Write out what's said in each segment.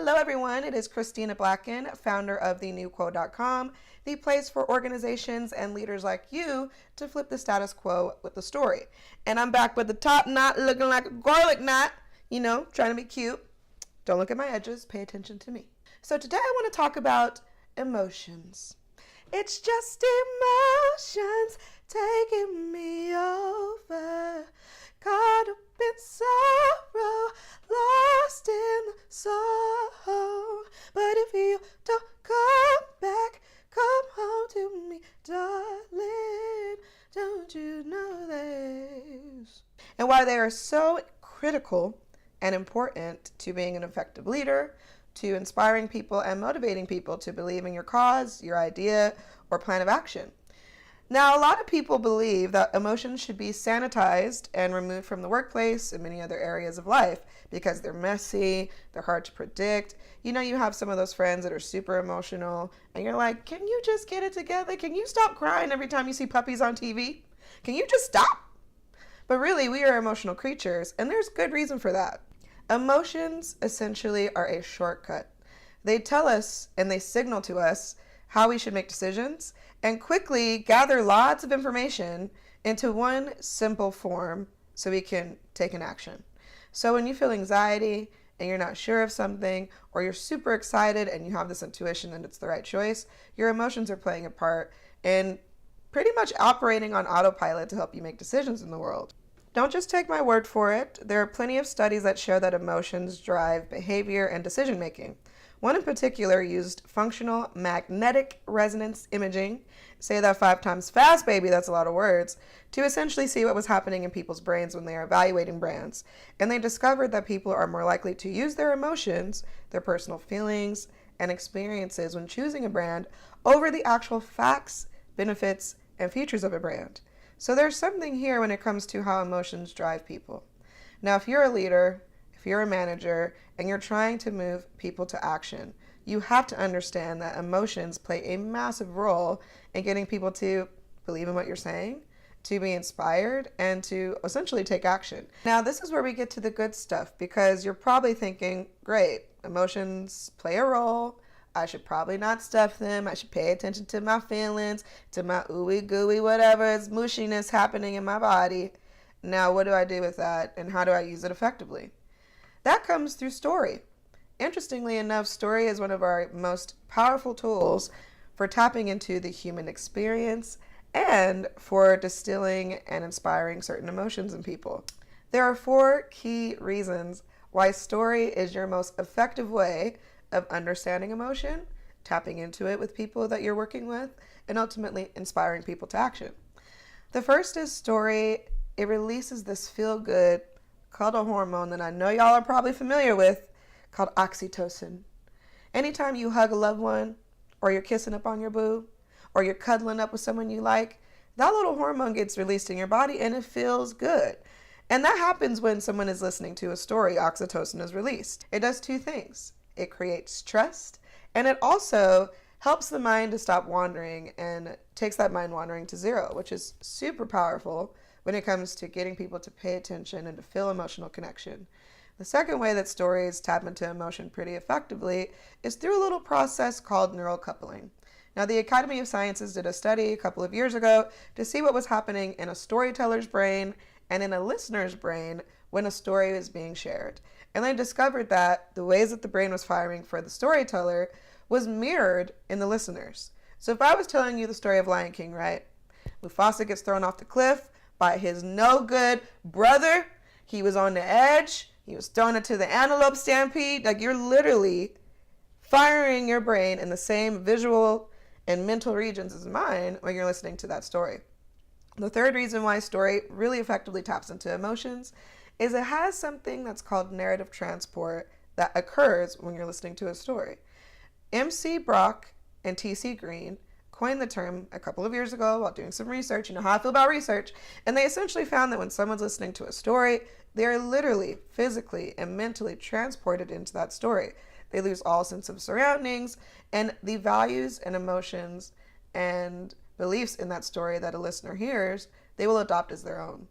Hello everyone, it is Christina Blacken, founder of thenewquo.com, the place for organizations and leaders like you to flip the status quo with the story. And I'm back with the top knot looking like a garlic knot, trying to be cute. Don't look at my edges, pay attention to me. So today I want to talk about emotions. It's just emotions taking me over. Caught up in sorrow, lost in the soul. But if you don't come back, come home to me, darling. Don't you know this? And why they are so critical and important to being an effective leader, to inspiring people and motivating people to believe in your cause, your idea, or plan of action. Now, a lot of people believe that emotions should be sanitized and removed from the workplace and many other areas of life because they're messy, they're hard to predict. You have some of those friends that are super emotional and you're like, can you just get it together? Can you stop crying every time you see puppies on TV? Can you just stop? But really, we are emotional creatures and there's good reason for that. Emotions essentially are a shortcut. They tell us and they signal to us how we should make decisions and quickly gather lots of information into one simple form so we can take an action. So when you feel anxiety and you're not sure of something, or you're super excited and you have this intuition that it's the right choice, your emotions are playing a part in pretty much operating on autopilot to help you make decisions in the world. Don't just take my word for it. There are plenty of studies that show that emotions drive behavior and decision making. One in particular used functional magnetic resonance imaging, say that 5 times fast, baby, that's a lot of words, to essentially see what was happening in people's brains when they are evaluating brands. And they discovered that people are more likely to use their emotions, their personal feelings, and experiences when choosing a brand over the actual facts, benefits, and features of a brand. So there's something here when it comes to how emotions drive people. Now, if you're a leader, if you're a manager, and you're trying to move people to action, you have to understand that emotions play a massive role in getting people to believe in what you're saying, to be inspired, and to essentially take action. Now, this is where we get to the good stuff, because you're probably thinking, great, emotions play a role. I should probably not stuff them. I should pay attention to my feelings, to my ooey gooey, whatever is mushiness happening in my body. Now, what do I do with that, and how do I use it effectively? That comes through story. Interestingly enough, story is one of our most powerful tools for tapping into the human experience and for distilling and inspiring certain emotions in people. There are 4 key reasons why story is your most effective way of understanding emotion, tapping into it with people that you're working with, and ultimately inspiring people to action. The first is story. It releases this feel-good cuddle hormone that I know y'all are probably familiar with, called oxytocin. Anytime you hug a loved one, or you're kissing up on your boo, or you're cuddling up with someone you like, that little hormone gets released in your body and it feels good. And that happens when someone is listening to a story. Oxytocin is released. It does 2 things. It creates trust, and it also helps the mind to stop wandering and takes that mind wandering to 0, which is super powerful when it comes to getting people to pay attention and to feel emotional connection. The second way that stories tap into emotion pretty effectively is through a little process called neural coupling. Now, the Academy of Sciences did a study a couple of years ago to see what was happening in a storyteller's brain and in a listener's brain when a story was being shared. And they discovered that the ways that the brain was firing for the storyteller was mirrored in the listeners. So if I was telling you the story of Lion King, right? Mufasa gets thrown off the cliff by his no good brother. He was on the edge. He was thrown into the antelope stampede. Like, you're literally firing your brain in the same visual and mental regions as mine when you're listening to that story. The third reason why story really effectively taps into emotions is it has something that's called narrative transport that occurs when you're listening to a story. MC Brock and TC Green coined the term a couple of years ago while doing some research. You know how I feel about research. And they essentially found that when someone's listening to a story, they're literally, physically, and mentally transported into that story. They lose all sense of surroundings, and the values and emotions and beliefs in that story that a listener hears, they will adopt as their own.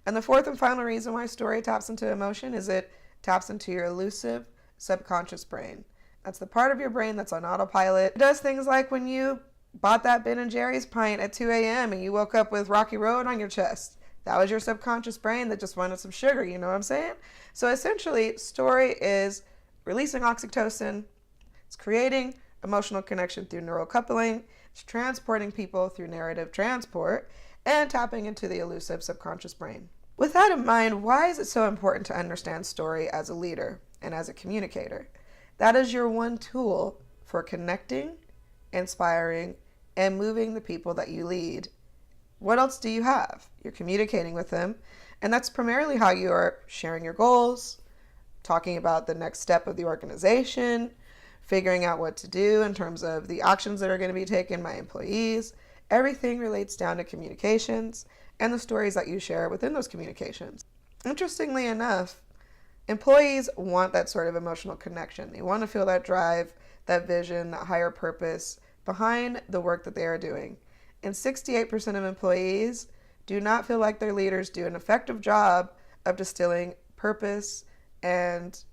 And the fourth and final reason why story taps into emotion is it taps into your elusive subconscious brain. That's the part of your brain that's on autopilot. It does things like when you bought that Ben and Jerry's pint at 2 a.m. and you woke up with Rocky Road on your chest. That was your subconscious brain that just wanted some sugar, you know what I'm saying? So essentially, story is releasing oxytocin. It's creating emotional connection through neural coupling. It's transporting people through narrative transport and tapping into the elusive subconscious brain. With that in mind, why is it so important to understand story as a leader and as a communicator? That is your one tool for connecting, inspiring, and moving the people that you lead. What else do you have? You're communicating with them, and that's primarily how you are sharing your goals, talking about the next step of the organization, figuring out what to do in terms of the actions that are going to be taken by employees. Everything relates down to communications and the stories that you share within those communications. Interestingly enough, employees want that sort of emotional connection. They want to feel that drive, that vision, that higher purpose behind the work that they are doing. And 68% of employees do not feel like their leaders do an effective job of distilling purpose and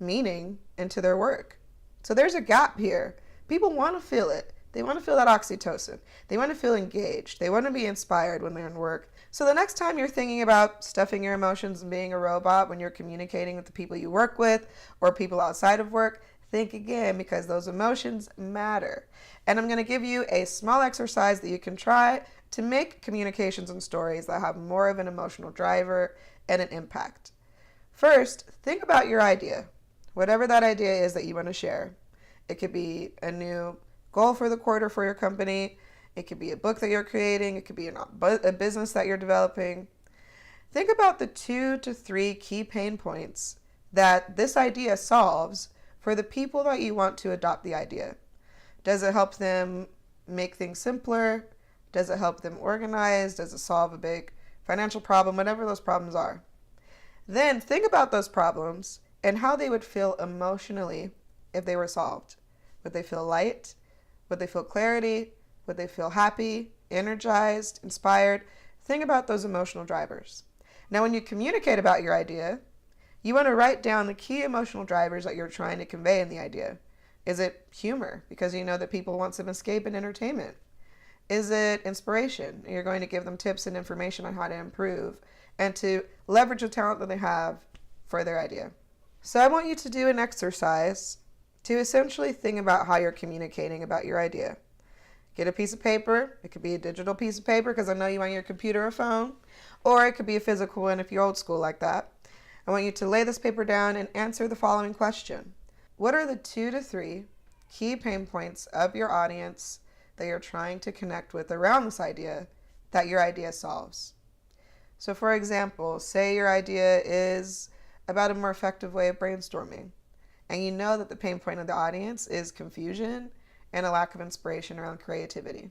meaning into their work. So there's a gap here. People want to feel it. They want to feel that oxytocin. They want to feel engaged. They want to be inspired when they're in work. So the next time you're thinking about stuffing your emotions and being a robot when you're communicating with the people you work with or people outside of work, think again, because those emotions matter. And I'm going to give you a small exercise that you can try to make communications and stories that have more of an emotional driver and an impact. First, think about your idea, whatever that idea is that you want to share. It could be a new goal for the quarter for your company. It could be a book that you're creating. It could be a business that you're developing. Think about the 2 to 3 key pain points that this idea solves for the people that you want to adopt the idea. Does it help them make things simpler? Does it help them organize? Does it solve a big financial problem? Whatever those problems are. Then think about those problems and how they would feel emotionally if they were solved. Would they feel light? Would they feel clarity? Would they feel happy, energized, inspired? Think about those emotional drivers. Now, when you communicate about your idea, you want to write down the key emotional drivers that you're trying to convey in the idea. Is it humor? Because you know that people want some escape and entertainment. Is it inspiration? You're going to give them tips and information on how to improve and to leverage the talent that they have for their idea. So I want you to do an exercise to essentially think about how you're communicating about your idea. Get a piece of paper. It could be a digital piece of paper because I know you on your computer or phone, or it could be a physical one if you're old school like that. I want you to lay this paper down and answer the following question. What are the 2 to 3 key pain points of your audience that you're trying to connect with around this idea that your idea solves? So for example, say your idea is about a more effective way of brainstorming, and you know that the pain point of the audience is confusion and a lack of inspiration around creativity.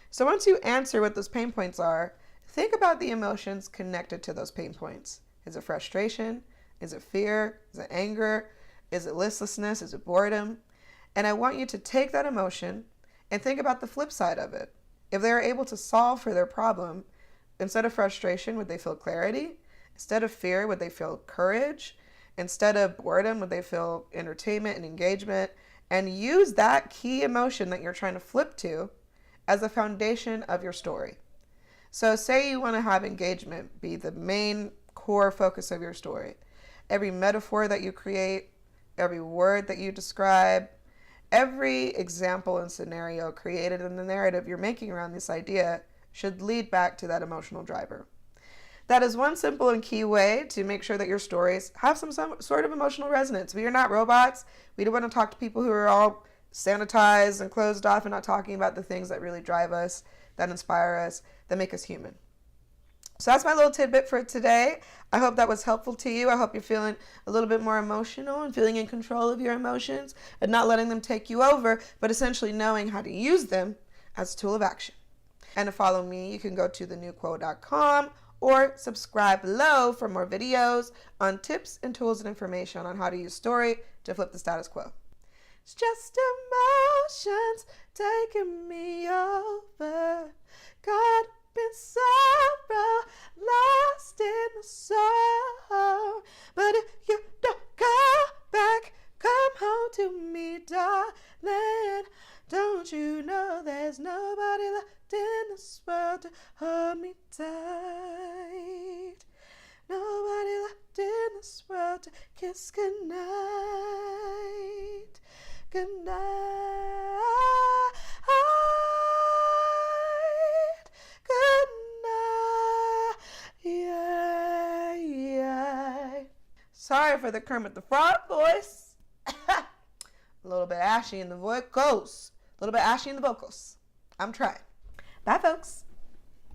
So once you answer what those pain points are, think about the emotions connected to those pain points. Is it frustration? Is it fear? Is it anger? Is it listlessness? Is it boredom? And I want you to take that emotion and think about the flip side of it. If they are able to solve for their problem, instead of frustration, would they feel clarity? Instead of fear, would they feel courage? Instead of boredom, would they feel entertainment and engagement? And use that key emotion that you're trying to flip to as the foundation of your story. So say you want to have engagement be the main core focus of your story. Every metaphor that you create, every word that you describe, every example and scenario created in the narrative you're making around this idea should lead back to that emotional driver. That is one simple and key way to make sure that your stories have some sort of emotional resonance. We are not robots. We don't want to talk to people who are all sanitized and closed off and not talking about the things that really drive us, that inspire us, that make us human. So that's my little tidbit for today. I hope that was helpful to you. I hope you're feeling a little bit more emotional and feeling in control of your emotions and not letting them take you over, but essentially knowing how to use them as a tool of action. And to follow me, you can go to thenewquo.com or subscribe below for more videos on tips and tools and information on how to use story to flip the status quo. It's just emotions taking me over. Caught up in sorrow, lost in the soul. But if you don't come back, come home to me, darling. Don't you know there's nobody left in this world to hold me tight? Nobody left in this world to kiss goodnight. Goodnight. Goodnight. Yeah, yeah. Sorry for the Kermit the Frog voice. A little bit ashy in the vocals. I'm trying. Bye, folks.